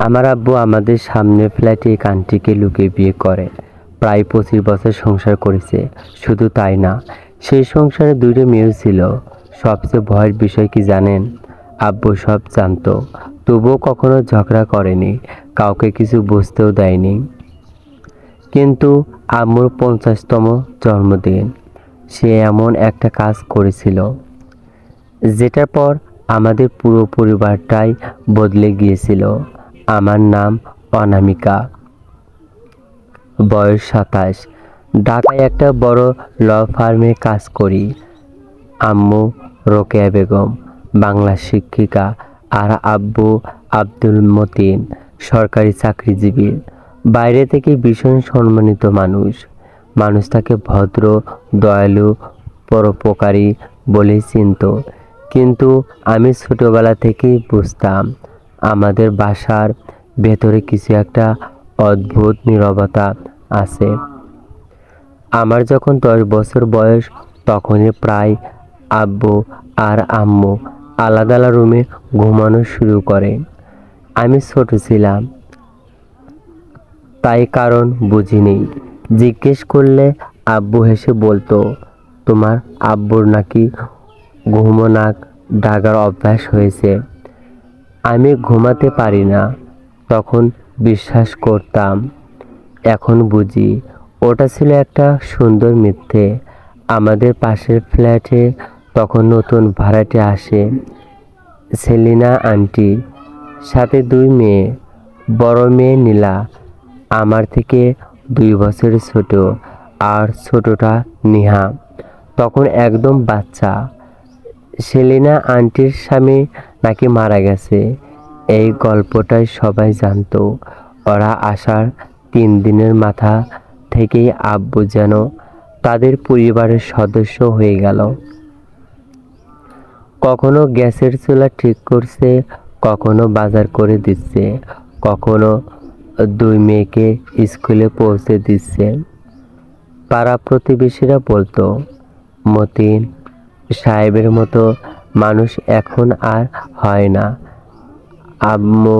আমার আব্বু আমাদের সামনের ফ্ল্যাটে এক আন্টিকে লুকিয়ে বিয়ে করে। প্রায় 25 বছর সংসার করেছে। শুধু তাই না, সেই সংসারে 2টা মেয়েও ছিল। সবচেয়ে ভয়ের বিষয় কি জানেন? আব্বু সব জানতো, তবুও কখনো ঝগড়া করেনি, কাউকে কিছু বুঝতেও দেয়নি। কিন্তু আম্মুর 50তম জন্মদিন সে এমন একটা কাজ করেছিল, যেটার পর আমাদের পুরো পরিবারটাই বদলে গিয়েছিল। আমার নাম অনামিকা, বয়স 27, ঢাকায় একটা বড় ল ফার্মে কাজ করি। আম্মু রোকেয়া বেগম, বাংলা শিক্ষিকা, আর আব্বু আব্দুল মতিন, সরকারি চাকরিজীবী। বাইরে থেকে ভীষণ সম্মানিত মানুষ। মানুষ তাকে ভদ্র, দয়ালু, পরোপকারী বলে চিনত। কিন্তু আমি ছোটবেলা থেকেই বুঝতাম আমাদের বাসার ভেতরে কিছু একটা অদ্ভুত নীরবতা আছে। আমার যখন 10 বছর বয়স, তখনই প্রায় আব্বু আর আম্মু আলাদা আলাদা রুমে ঘুমানো শুরু করে। আমি ছোট ছিলাম, তাই কারণ বুঝিনি। জিজ্ঞেস করলে আব্বু হেসে বলতো, তোমার আব্বুর নাকি ঘুমোনাক ডাকার অভ্যাস হয়েছে। আমি ঘুমাতে পারি না, তখন বিশ্বাস করতাম। এখন বুঝি ওটা ছিল একটা সুন্দর মিথ্যে। আমাদের পাশের ফ্ল্যাটে তখন নতুন ভাড়াটে আসে, সেলিনা আন্টি, সাথে 2 মেয়ে। বড় মেয়ে নীলা আমার থেকে 2 বছর ছোট, আর ছোটটা নিহা তখন একদম বাচ্চা। সেলিনা আন্টির স্বামী নাকি মারা গেছে, এই গল্পটাই সবাই জানতো। ওরা আসার 3 দিনের মাথা থেকেই আব্বু যেন তাদের পরিবারের সদস্য হয়ে গেল। কখনো গ্যাসের চুলা ঠিক করছে, কখনো বাজার করে দিচ্ছে, কখনো 2 মেয়েকে স্কুলে পৌঁছে দিচ্ছে। পাড়া প্রতিবেশীরা বলতো, মতিন সাহেবের মতো মানুষ এখন আর হয় না। আম্মু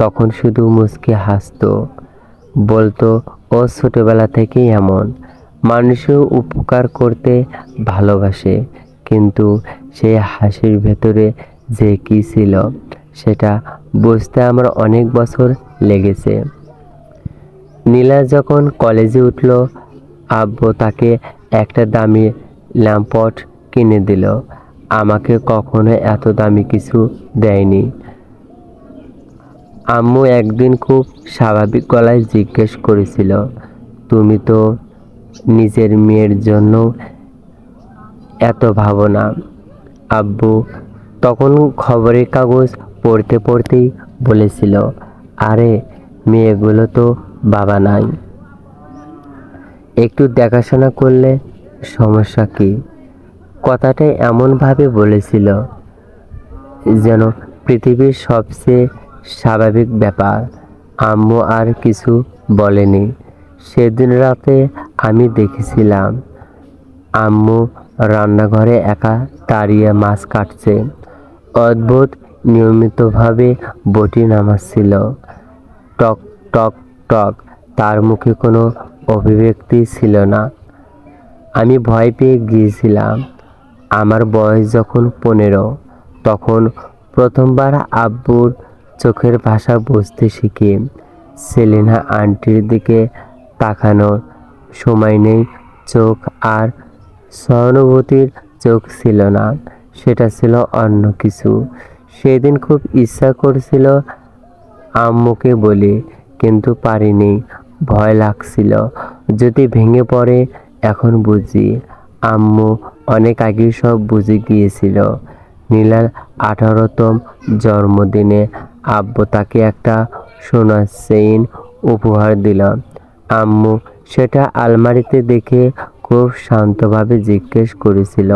তখন শুধু মুচকি হাসতো, বলতো ও ছোটবেলা থেকেই এমন, মানুষের উপকার করতে ভালোবাসে। কিন্তু সেই হাসির ভেতরে যে কি ছিল সেটা বুঝতে আমার অনেক বছর লেগেছে। নীলা যখন কলেজে উঠল, আব্বু তাকে একটা দামি ল্যাম্পট কিনে দিল। আমাকে কখনো এত দামি কিছু দেয়নি। আম্মু একদিন খুব স্বাভাবিক গলায় জিজ্ঞেস করেছিল, তুমি তো নিজের মেয়ের জন্য এত ভাবো না? আব্বু তখন খবরের কাগজ পড়তে পড়তেই বলেছিল, আরে মেয়েগুলো তো বাবা নাই, একটু দেখাশোনা করলে সমস্যা কি? কথাটা এমনভাবে বলেছিল যেন পৃথিবীর সবচেয়ে স্বাভাবিক ব্যাপার। আম্মু আর কিছু বলেনি। সেদিন রাতে আমি দেখেছিলাম আম্মু রান্নাঘরে একা দাঁড়িয়ে মাছ কাটছে, অদ্ভুত নিয়মিতভাবে বটি নামাচ্ছিল, টক টক টক। তার মুখে কোনো অভিব্যক্তি ছিল না। আমি ভয় পেয়ে গিয়েছিলাম। আমার বয়স যখন 15, তখন প্রথমবার আব্বুর চোখের ভাষা বুঝতে শিখি। সেলিনা আন্টির দিকে তাকানোর সময় নেই, চোখ আর সহানুভূতির চোখ ছিল না, সেটা ছিল অন্য কিছু। সেদিন খুব ইচ্ছা করছিল আম্মুকে বলি, কিন্তু পারিনি। ভয় লাগছিল যদি ভেঙে পড়ে। এখন বুঝি আম্মু অনেক আগেই সব বুঝে গিয়েছিল। নীলার 18তম জন্মদিনে আব্বু তাকে একটা সোনার চেইন উপহার দিল। আম্মু সেটা আলমারিতে দেখে খুব শান্তভাবে জিজ্ঞেস করেছিল,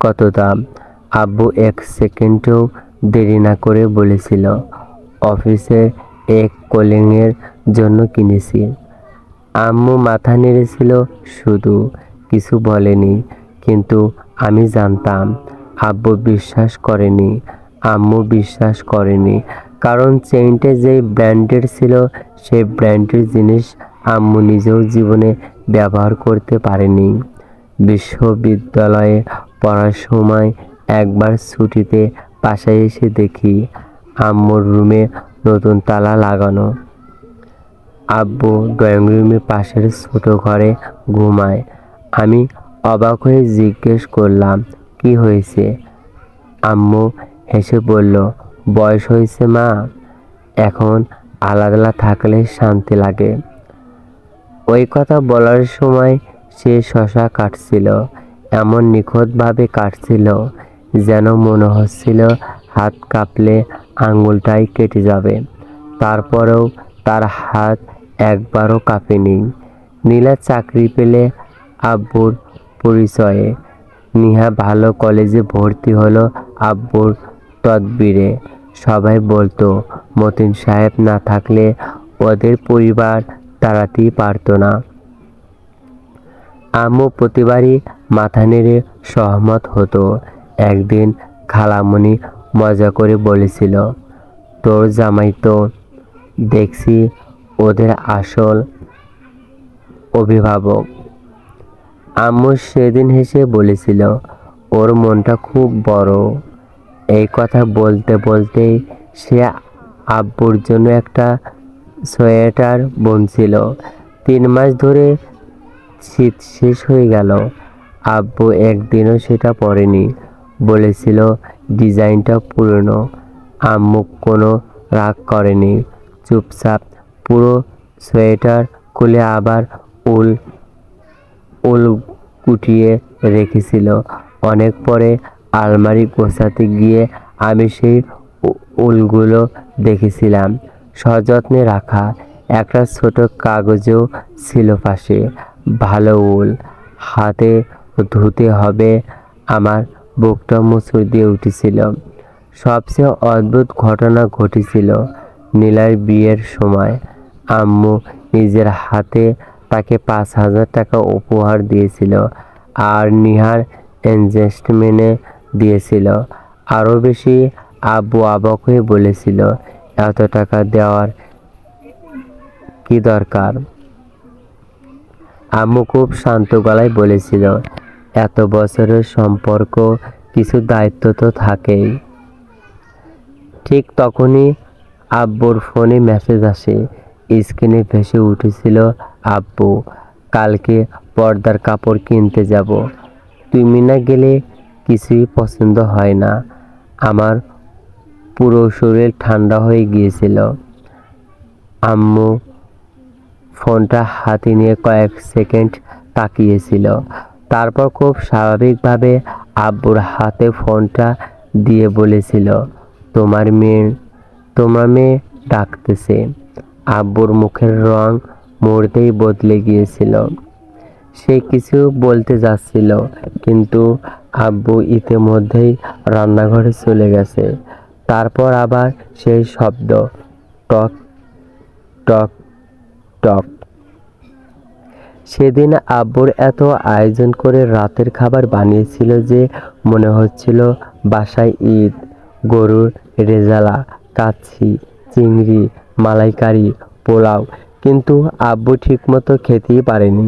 কত দাম? আব্বু 1 সেকেন্ডও দেরি না করে বলেছিল, অফিসের এক কলিগের জন্য কিনেছি। আম্মু মাথা নেড়েছিল শুধু, কিছু বলেনি। কিন্তু আমি জানতাম আব্বু বিশ্বাস করেনি। আম্মু বিশ্বাস করেনি, কারণ চেইনটা যেই ব্র্যান্ডের ছিল সেই ব্র্যান্ডের জিনিস আম্মু নিজেও জীবনে ব্যবহার করতে পারেনি। বিশ্ববিদ্যালয়ে পড়ার সময় একবার ছুটিতে বাসায় এসে দেখি আম্মুর রুমে নতুন তালা লাগানো। আব্বু ড্রয়িং রুমের পাশের ছোট ঘরে ঘুমায়। আমি অবাক হয়ে জিজ্ঞেস করলাম, কি হয়েছে? আম্মু হেসে বলল, বয়স হয়েছে মা, এখন আলাদা থাকলে শান্তি লাগে। ওই কথা বলার সময় সে শশা কাটছিল, এমন নিখুঁতভাবে কাটছিল যেন মনে হচ্ছিল হাত কাঁপলে আঙুলটাই কেটে যাবে। তারপরেও তার হাত একবারও কাঁপেনি। নীলা চাকরি পেলে আব্বুর পরিচয়ে। নিহা ভালো কলেজে ভর্তি হলো আব্বুর তদবিরে। সবাই বলতো মতিন সাহেব না থাকলে ওদের পরিবার দাঁড়াতেই পারতো না। আম্মু প্রতিবারই মাথা নেড়ে সহমত হতো। একদিন খালামণি মজা করে বলেছিল, তোর জামাই তো দেখছি ওদের আসল অভিভাবক। আম্মু সেদিন হেসে বলেছিল, ওর মনটা খুব বড়। এই কথা বলতে বলতেই সে আব্বুর জন্য একটা সোয়েটার বুনছিল। 3 মাস ধরে শীত শেষ হয়ে গেল, আব্বু একদিনও সেটা পরেনি। বলেছিল ডিজাইনটা পুরনো। আম্মু কোনো রাগ করেনি, চুপচাপ পুরো সোয়েটার খুলে আবার উল উল গুটিয়ে রেখেছিল। অনেক পরে আলমারি গোছাতে গিয়ে আমি সেই উলগুলো দেখেছিলাম সযত্নে রাখা। একটা ছোট কাগজেও ছিল পাশে, ভালো উল, হাতে ধুতে হবে। আমার বুকটা মুচড় দিয়ে উঠেছিল। সবচেয়ে অদ্ভুত ঘটনা ঘটেছিল নীলার বিয়ের সময়। আম্মু নিজের হাতে তাকে 5,000 টাকা উপহার দিয়েছিল আর নিহার এনগেজমেন্টে দিয়েছিল আরও বেশি। আব্বু অবাক হয়ে বলেছিল, এত টাকা দেওয়ার কি দরকার? আম্মু খুব শান্ত গলায় বলেছিল, এত বছরের সম্পর্ক, কিছু দায়িত্ব তো থাকেই। ঠিক তখনই আব্বুর ফোনে মেসেজ আসে। স্ক্রিনে ভেসে উঠেছিল, আব্বু, কালকে পর্দার কাপড় কিনতে যাব। তুমি না গেলে কিছুই পছন্দ হয় না। আমার পুরো শরীর ঠান্ডা হয়ে গিয়েছিল। আম্মু ফোনটা হাতে নিয়ে কয়েক সেকেন্ড তাকিয়েছিল, তারপর খুব স্বাভাবিকভাবে আব্বুর হাতে ফোনটা দিয়ে বলেছিল, তোমার মেয়ে ডাকতেছে। আব্বুর মুখের রং মুহূর্তেই বদলে গিয়েছিল। সে কিছু বলতে যাচ্ছিল, কিন্তু আব্বু ইতিমধ্যেই রান্নাঘরে চলে গেছে। তারপর আবার সেই শব্দ, টক টক টক। সেদিন আব্বুর এত আয়োজন করে রাতের খাবার বানিয়েছিল যে মনে হচ্ছিল বাসায় ঈদ। গরুর রেজালা, কাচ্চি, চিংড়ি, মালাইকারি, পোলাও, কিন্তু আব্বু ঠিকমতো খেতেই পারেনি।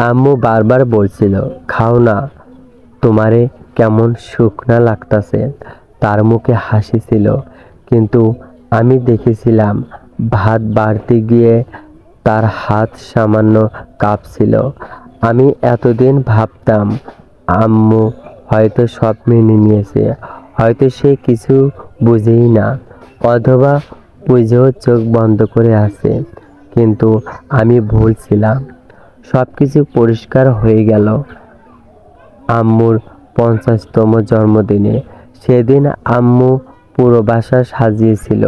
আম্মু বারবার বলছিল, খাও না, তোমারে কেমন শুকনা লাগতাছে। তার মুখে হাসি ছিল, কিন্তু আমি দেখেছিলাম ভাত বাড়তে গিয়ে তার হাত সামান্য কাঁপছিল। আমি এতদিন ভাবতাম আম্মু হয়তো সব মেনে নিয়েছে, হয়তো সে কিছু বুঝেই না, অথবা বুঝেও চোখ বন্ধ করে আছে। কিন্তু আমি ভুল ছিলাম। সব কিছু পরিষ্কার হয়ে গেল আম্মুর 50তম জন্মদিনে। সেদিন আম্মু পুরো বাসা সাজিয়েছিল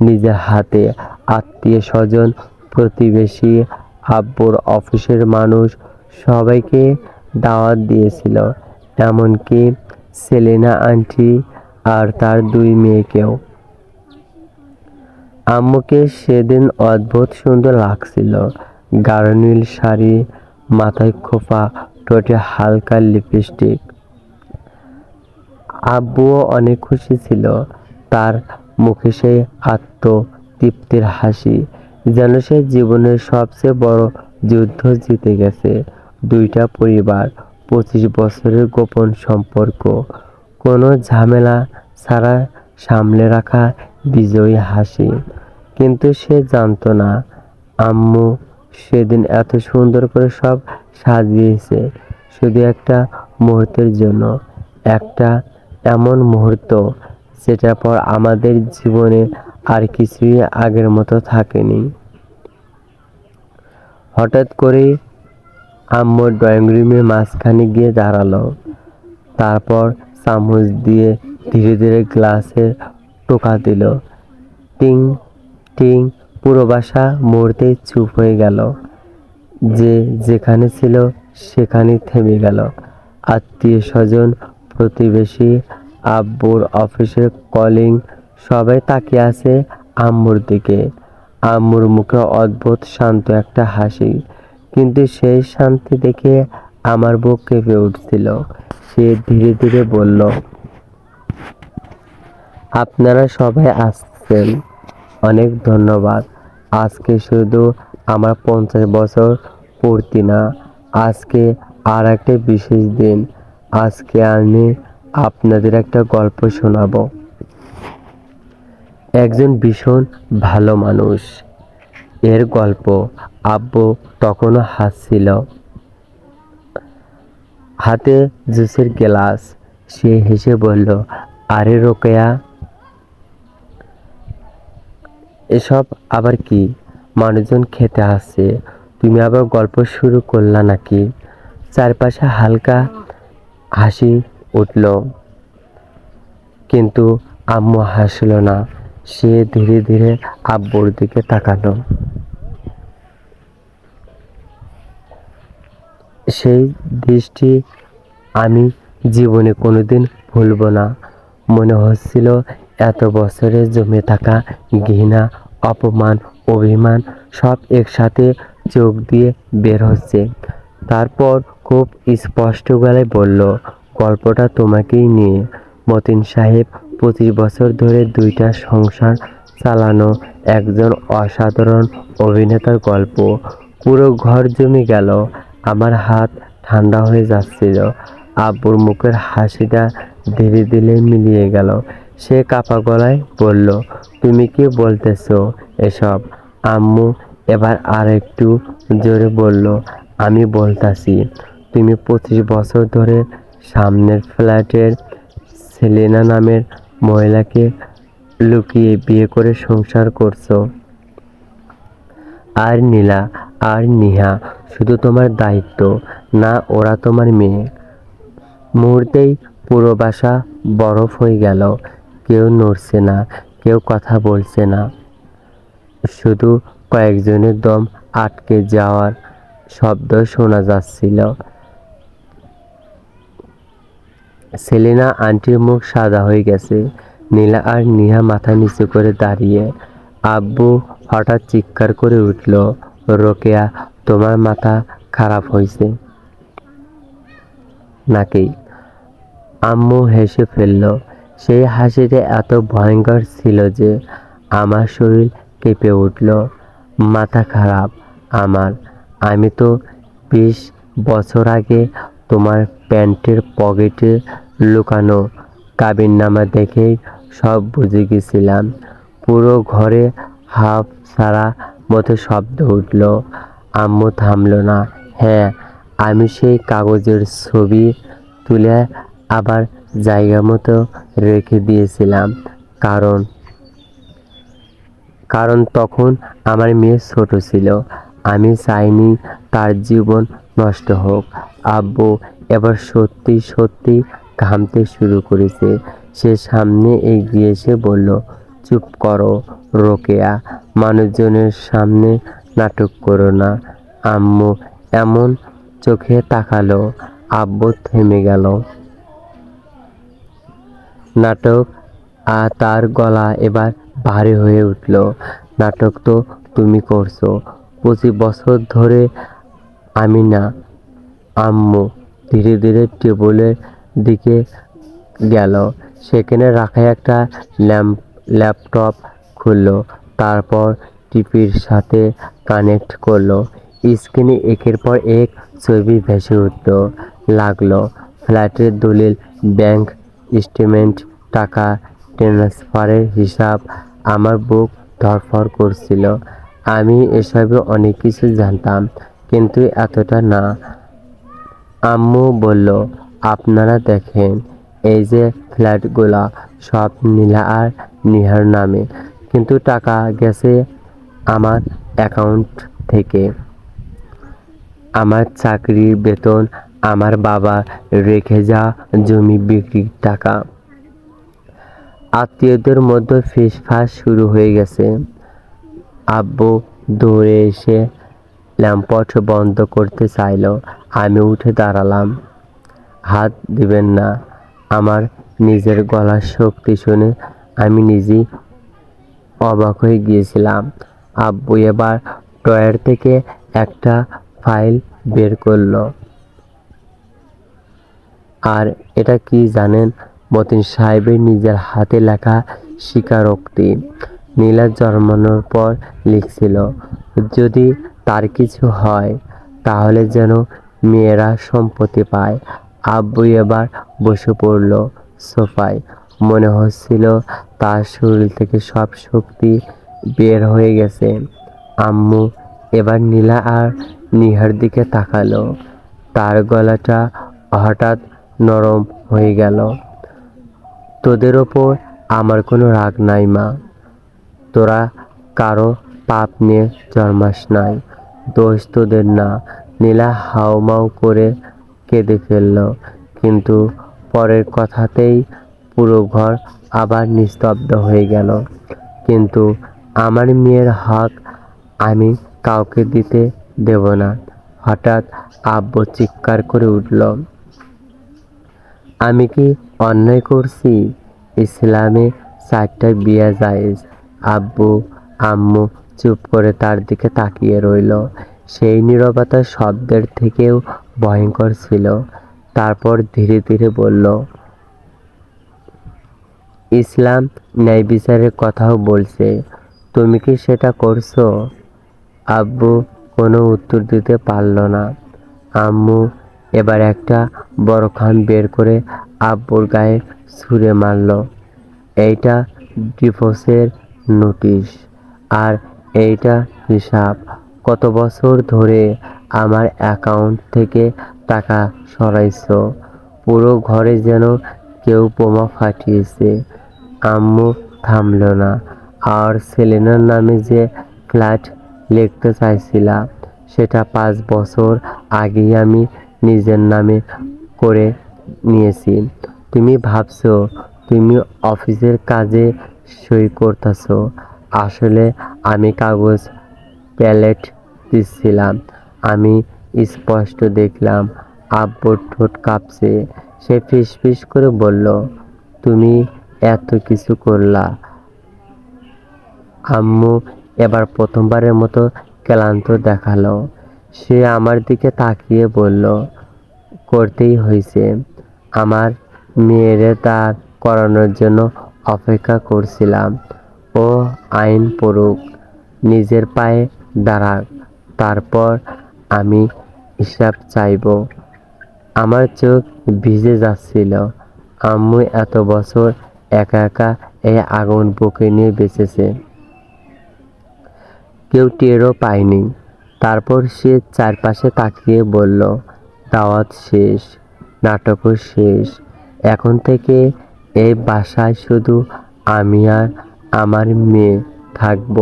নিজের হাতে। আত্মীয় স্বজন, প্রতিবেশী, আব্বুর অফিসের মানুষ, সবাইকে দাওয়াত দিয়েছিল, এমনকি সেলিনা আন্টি আর তার 2 মেয়েকেও। আম্মুকে সেদিন অদ্ভুত সুন্দর লাগছিল। গাঢ় নীল শাড়ি, মাথায় খোঁপা, ঠোঁটে হালকা লিপস্টিক। আব্বুও অনেক খুশি ছিল। তার মুখে সেই আত্মতৃপ্তির হাসি, যেন সে জীবনের সবচেয়ে বড় যুদ্ধ জিতে গেছে। দুইটা পরিবার, 25 বছরের গোপন সম্পর্ক, কোনো ঝামেলা ছাড়া সামলে রাখা বিজয়ী হাসি। কিন্তু সে জানতো না আম্মু সেদিন এত সুন্দর করে সব সাজিয়েছে শুধু একটা মুহূর্তের জন্য। একটা এমন মুহূর্ত যেটার পর আমাদের জীবনে আর কিছুই আগের মতো থাকেনি। হঠাৎ করে আম্মু ড্রয়িং রুমের মাঝখানে গিয়ে দাঁড়ালো। তারপর চামচ দিয়ে ধীরে ধীরে গ্লাসে টোকা দিল। টিং টিং। পুরো বাসা মুহূর্তেই চুপ হয়ে গেল। যে যেখানে ছিল সেখানেই থেমে গেল। আত্মীয় স্বজন, প্রতিবেশী, আব্বুর অফিসের কলিং, সবাই তাকিয়ে আছে আম্মুর দিকে। আম্মুর মুখে অদ্ভুত শান্ত একটা হাসি, কিন্তু সেই শান্তি দেখে আমার বুক কেঁপে উঠছিল। সে ধীরে ধীরে বলল, আপনারা সবাই আসছেন, অনেক ধন্যবাদ। আজকে শুধু আমার 50 বছর পূর্তি না, আজকে আর একটা বিশেষ দিন। আজকে আমি আপনাদের একটা গল্প শোনাবো। একজন ভীষণ ভালো মানুষ এর গল্প। আব্বু তখনও হাসছিল, হাতে জুসের গ্লাস। সে হেসে বলল, আরে রোকেয়া, এসব আবার কি? মানুষজন খেতে আসছে, তুমি আবার গল্প শুরু করলা নাকি? চারপাশে হালকা হাসি উঠল, কিন্তু আম্মু হাসল না। সে ধীরে ধীরে আব্বুর দিকে তাকালো। সেই দৃষ্টি আমি জীবনে কোনোদিন ভুলব না। মনে হচ্ছিল এত বছরে জমে থাকা ঘৃণা, অপমান, অভিমান সব একসাথে চোখ দিয়ে বের হচ্ছে। তারপর খুব স্পষ্ট গলায় বলল, গল্পটা তোমাকেই নিয়ে। মতিন সাহেব 25 বছর ধরে দুইটা সংসার চালানো একজন অসাধারণ অভিনেতার গল্প। পুরো ঘর জমে গেল। আমার হাত ঠান্ডা হয়ে যাচ্ছিল। আব্বুর মুখের হাসিটা ধীরে ধীরে মিলিয়ে গেল। সে কাঁপা গলায় বলল, তুমি কি বলতেছো এসব? আম্মু এবার আর একটু জোরে বলল, আমি বলতাছি, তুমি 25 বছর ধরে সামনের ফ্ল্যাটের সেলিনা নামের মহিলাকে লুকিয়ে বিয়ে করে সংসার করছো। আর নীলা আর নিহা শুধু তোমার দায়িত্ব না, ওরা তোমার মেয়ে। মুহূর্তেই পুরো বাসা বরফ হয়ে গেল। কেউ নড়ছে না, কেউ কথা বলছে না। শুধু কয়েকজনের দম আটকে যাওয়ার শব্দ শোনা যাচ্ছিল। সেলিনা আন্টির মুখ সাদা হয়ে গেছে। নীলা আর নিহা মাথা নিচু করে দাঁড়িয়ে। আব্বু হঠাৎ চিৎকার করে উঠল, রোকেয়া, তোমার মাথা খারাপ হয়েছে নাকি? আম্মু হেসে ফেলল। সেই হাসিটা এত ভয়ঙ্কর ছিল যে আমার শরীর কেঁপে উঠল। মাথা খারাপ আমার? আমি তো 20 বছর আগে তোমার প্যান্টের পকেটে লুকানো কাবিননামা দেখেই সব বুঝে গেছিলাম। পুরো ঘরে হাঁফ ছাড়া মতো শব্দ উঠল। আম্মু থামল না। হ্যাঁ, আমি সেই কাগজের ছবি তুলে আবার জায়গা মতো রেখে দিয়েছিলাম, কারণ কারণ তখন আমার মেয়ে ছোট ছিল। আমি চাইনি তার জীবন নষ্ট হোক। আব্বু এবার সত্যি সত্যি ঘামতে শুরু করেছে। সে সামনে এগিয়ে এসে বলল, চুপ করো রোকেয়া, মানুষজনের সামনে নাটক করো না। আম্মু এমন চোখে তাকালো, আব্বু থেমে গেল। নাটক? তার গলা এবার ভারী হয়ে উঠল। নাটক তো তুমি করছো 25 বছর ধরে, আমি না। আম্মু ধীরে ধীরে টেবিলের দিকে গেল। সেখানে রাখা একটা ল্যাপটপ খুললো, তারপর টিভির সাথে কানেক্ট করলো। স্ক্রিনে একের পর এক ছবি ভেসে উঠতে লাগলো। ফ্ল্যাটের দলিল, ব্যাংক স্টেটমেন্ট, টাকা ট্রান্সফারের হিসাব। আমার বুক ধড়ফড় করছিল। আমি এসবে অনেক কিছু জানতাম, কিন্তু এতটা না। আম্মু বলল, আপনারা দেখেন, এই যে ফ্ল্যাটগুলা সব নীলা আর নিহার নামে, কিন্তু টাকা গেছে আমার অ্যাকাউন্ট থেকে। আমার চাকরির বেতন, আমার বাবা রেখে যাওয়া জমি বিক্রির টাকা। আত্মীয়দের মধ্যে ফিসফাস শুরু হয়ে গেছে। আব্বু দৌড়ে এসে ল্যাম্পট বন্ধ করতে চাইল। আমি উঠে দাঁড়ালাম। হাত দিবেন না। আমার নিজের গলার শক্তি শুনে আমি নিজেই অবাক হয়ে গিয়েছিলাম। আব্বু এবার ড্রয়ার থেকে একটা ফাইল বের করলো। আর এটা কি জানেন? মতিন সাহেবের নিজের হাতে লেখা স্বীকারোক্তি। নীলা জন্মানোর পর লিখছিল, যদি তার কিছু হয় তাহলে যেন মেয়েরা সম্পত্তি পায়। আব্বু এবার বসে পড়ল সোফায়। মনে হচ্ছিল তার শরীর থেকে সব শক্তি বের হয়ে গেছে। আম্মু এবার নীলা আর নিহার দিকে তাকালো। তার গলাটা হঠাৎ নরম হয়ে গেল। তোদের ওপর আমার কোনো রাগ নাই মা। তোরা কারো পাপ নিয়ে জন্মাস নাই। দোষ তোদের না। নীলা হাউমাউ করে কেঁদে ফেলল, কিন্তু পরের কথাতেই পুরো ঘর আবার নিস্তব্ধ হয়ে গেল। কিন্তু আমার মেয়ের হক আমি কাউকে দিতে দেব না। হঠাৎ আব্বু চিৎকার করে উঠল, আমি কি অন্যায় করছি? ইসলামে 4টা বিয়ে জায়েজ। আব্বু আম্মু চুপ করে তার দিকে তাকিয়ে রইল। সেই নীরবতা শব্দের থেকেও ভয়ঙ্কর ছিল। তারপর ধীরে ধীরে বলল, ইসলাম ন্যায় বিচারের কথাও বলছে। তুমি কি সেটা করছো? আব্বু কোনো উত্তর দিতে পারল না। আম্মু এবার একটা বড় খাম বের করে আব্বুর গায়ে ছুঁড়ে মারল। এইটা ডিভোর্সের নোটিশ, আর এইটা হিসাব। কত বছর ধরে আমার অ্যাকাউন্ট থেকে টাকা সরাইছো। পুরো ঘরে যেন কেউ বোমা ফাটিয়েছে। আম্মু থামল না। আর সেলেনার নামে যে ফ্ল্যাট লিখতে চাইছিলাম, সেটা 5 বছর আগেই আমি নিজের নামে করে নিয়েছি। তুমি ভাবছো তুমি অফিসের কাজে সই করতেছো, আসলে আমি কাগজ প্যালেট দিচ্ছিলাম। আমি স্পষ্ট দেখলাম আব্বুর ঠোঁট কাঁপছে। সে ফিসফিস করে বলল, তুমি এত কিছু করলা? আম্মু এবার প্রথমবারের মতো ক্লান্ত দেখালো। সে আমার দিকে তাকিয়ে বলল, করতেই হয়েছে। আমার মেয়েরে তার করানোর জন্য অপেক্ষা করছিলাম। ও আইন পড়ুক, নিজের পায়ে দাঁড়াক, তারপর আমি হিসাব চাইব। আমার চোখ ভিজে যাচ্ছিল। আম্মু এত বছর একা একা এই আগুন বুকে নিয়ে বেঁচেছে, কেউ টেরও পায়নি। তারপর সে চারপাশে তাকিয়ে বলল, দাওয়াত শেষ, নাটকও শেষ। এখন থেকে এই বাসায় শুধু আমি আর আমার মেয়ে থাকব।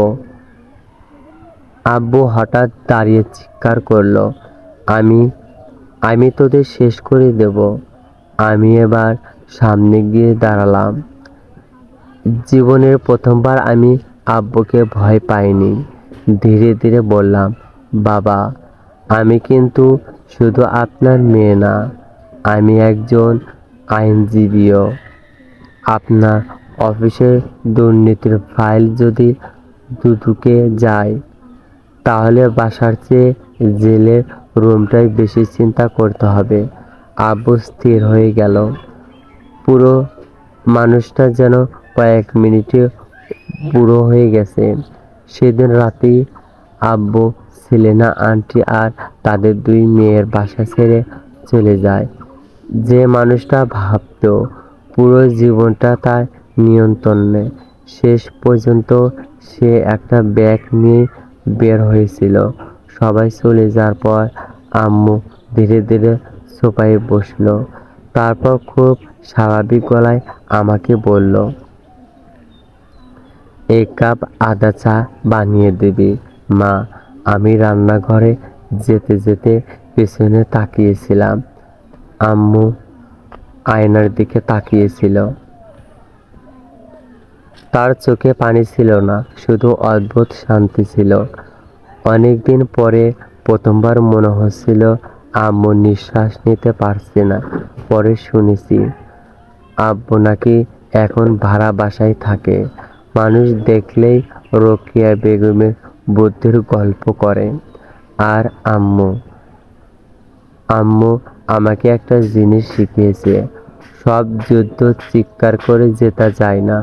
আব্বু হঠাৎ দাঁড়িয়ে চিৎকার করলো, আমি আমি তোদের শেষ করে দেব। আমি এবার সামনে গিয়ে দাঁড়ালাম। জীবনের প্রথমবার আমি আব্বুকে ভয় পাইনি। ধীরে ধীরে বললাম, বাবা, আমি কিন্তু শুধু আপনার মেয়ে না, আমি একজন আইনজীবীও। আপনার অফিসের দুর্নীতির ফাইল যদি দুদকে যায়, তাহলে বাসার চেয়ে জেলের রুমটাই বেশি চিন্তা করতে হবে। আব্বু স্থির হয়ে গেল। পুরো মানুষটা যেন কয়েক মিনিটে বুড়ো হয়ে গেছে। সেদিন রাতেই আব্বু, সেলেনা আন্টি আর তাদের 2 মেয়ের বাসা ছেড়ে চলে যায়। যে মানুষটা ভাবতো পুরো জীবনটা তার নিয়ন্ত্রণে, শেষ পর্যন্ত সে একটা ব্যাগ নিয়ে বের হয়েছিল। সবাই চলে যাওয়ার পর আম্মু ধীরে ধীরে সোফায় বসলো। তারপর খুব স্বাভাবিক গলায় আমাকে বলল, 1 কাপ আদা চা বানিয়ে দিবি মা। আমি রান্নাঘরে যেতে যেতে পেছনে তাকিয়েছিলাম। আম্মু আয়নার দিকে তাকিয়েছিল। তার চোখে পানি ছিল না, শুধু অদ্ভুত শান্তি ছিল। অনেকদিন পরে প্রথমবার মনে হচ্ছিল আম্মু নিঃশ্বাস নিতে পারছে না। পরে শুনেছি আব্বু নাকি এখন ভাড়া বাসায় থাকে। মানুষ দেখলেই রোকেয়া বেগমের বুদ্ধির গল্প করে। আর আম্মু আম্মু আমাকে একটা জিনিস শিখিয়েছে, সব যুদ্ধ চিৎকার করে জেতা যায় না।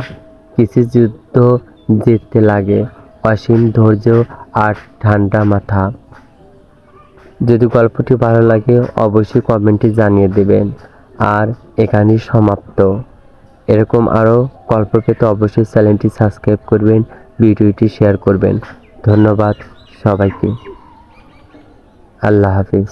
কিছু যুদ্ধ জিততে লাগে অসীম ধৈর্য আর ঠান্ডা মাথা। যদি গল্পটি ভালো লাগে অবশ্যই কমেন্টে জানিয়ে দেবেন। আর এখানেই সমাপ্ত। এরকম আরও গল্প পেতে অবশ্যই চ্যানেলটি সাবস্ক্রাইব করবেন, ভিডিওটি শেয়ার করবেন। ধন্যবাদ সবাইকে। আল্লাহ হাফিজ।